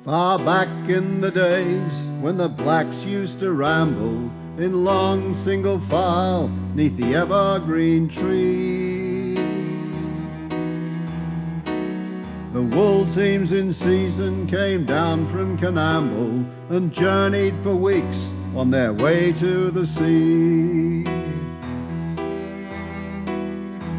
Far back in the days when the blacks used to ramble in long single file neath the evergreen tree. The wool teams in season came down from Canamble and journeyed for weeks on their way to the sea.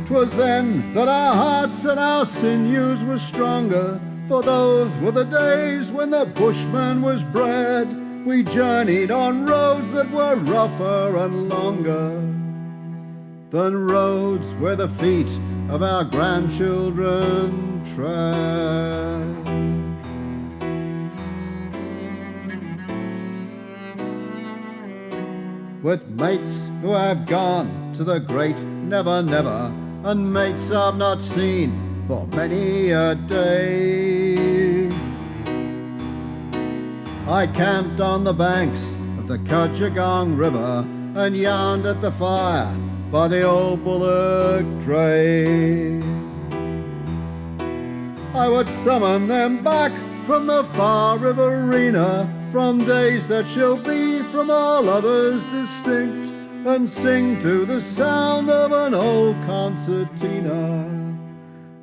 'Twas then that our hearts and our sinews were stronger, for those were the days when the bushman was bred. We journeyed on roads that were rougher and longer than roads where the feet of our grandchildren tread. With mates who have gone to the great Never Never, and mates I've not seen for many a day, I camped on the banks of the Cudgegong River and yarned at the fire by the old Bullock dray. I would summon them back from the far riverina, from days that shall be from all others distinct, and sing to the sound of an old concertina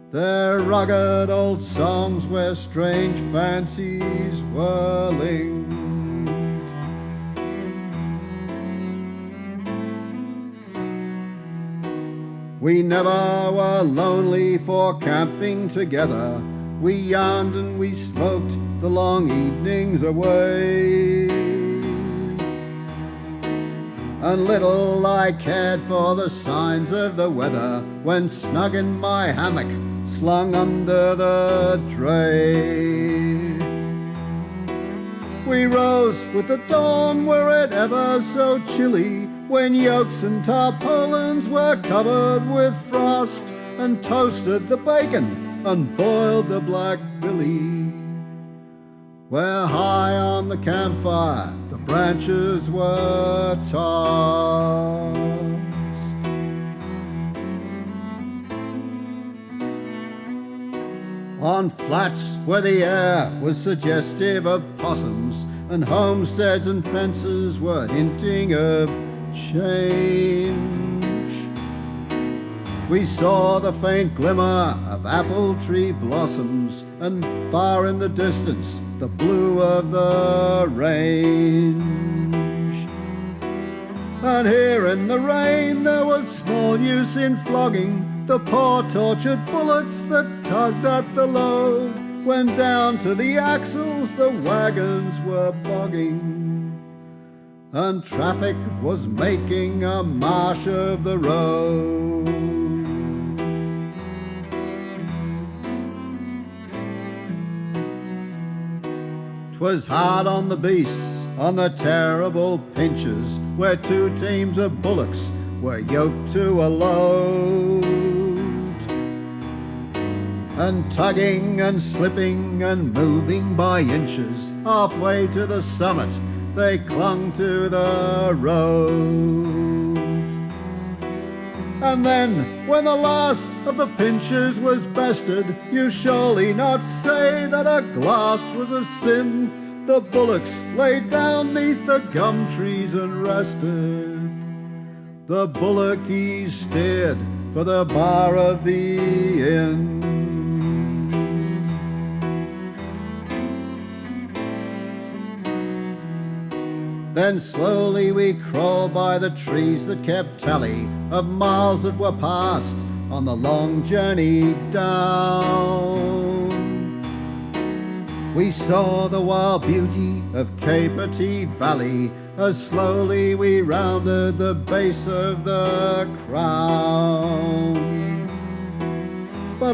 their rugged old songs where strange fancies were linked. We never were lonely for camping together. We yarned and we smoked the long evenings away, and little I cared for the signs of the weather when snug in my hammock slung under the dray. We rose with the dawn were it ever so chilly, when yolks and tarpaulins were covered with frost, and toasted the bacon and boiled the black billy, where high on the campfire the branches were tossed. On flats where the air was suggestive of possums, and homesteads and fences were hinting of change, we saw the faint glimmer of apple tree blossoms, and far in the distance the blue of the range. And here in the rain there was small use in flogging the poor tortured bullocks that tugged at the load, when down to the axles the wagons were bogging, and traffic was making a marsh of the road. "'Twas hard on the beasts on the terrible pinches, where two teams of bullocks were yoked to a load, and tugging and slipping and moving by inches, halfway to the summit they clung to the road. And then, when the last of the pinchers was bested, you surely not say that a glass was a sin. The bullocks laid down neath the gum trees and rested. The bullockies steered for the bar of the inn. Then slowly we crawled by the trees that kept tally of miles that were passed on the long journey down. We saw the wild beauty of Capertee Valley as slowly we rounded the base of the crown. But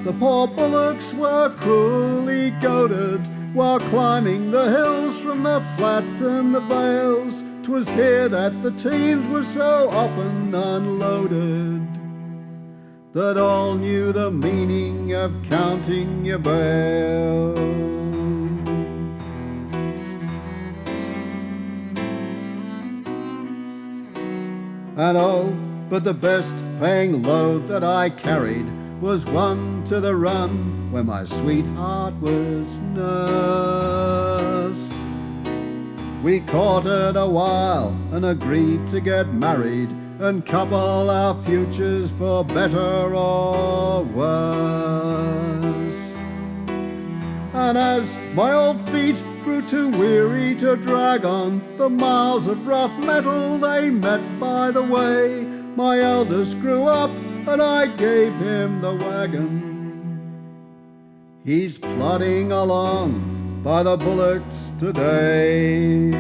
the poor bullocks were cruelly goaded while climbing the hills from the flats and the vales. 'Twas here that the teams were so often unloaded that all knew the meaning of counting your bales. And oh, but the best paying load that I carried was one to the run where my sweetheart was nursed. We courted a while and agreed to get married and couple our futures for better or worse. And as my old feet grew too weary to drag on the miles of rough metal they met by the way, my eldest grew up and I gave him the wagon. He's plodding along by the Bullocks today.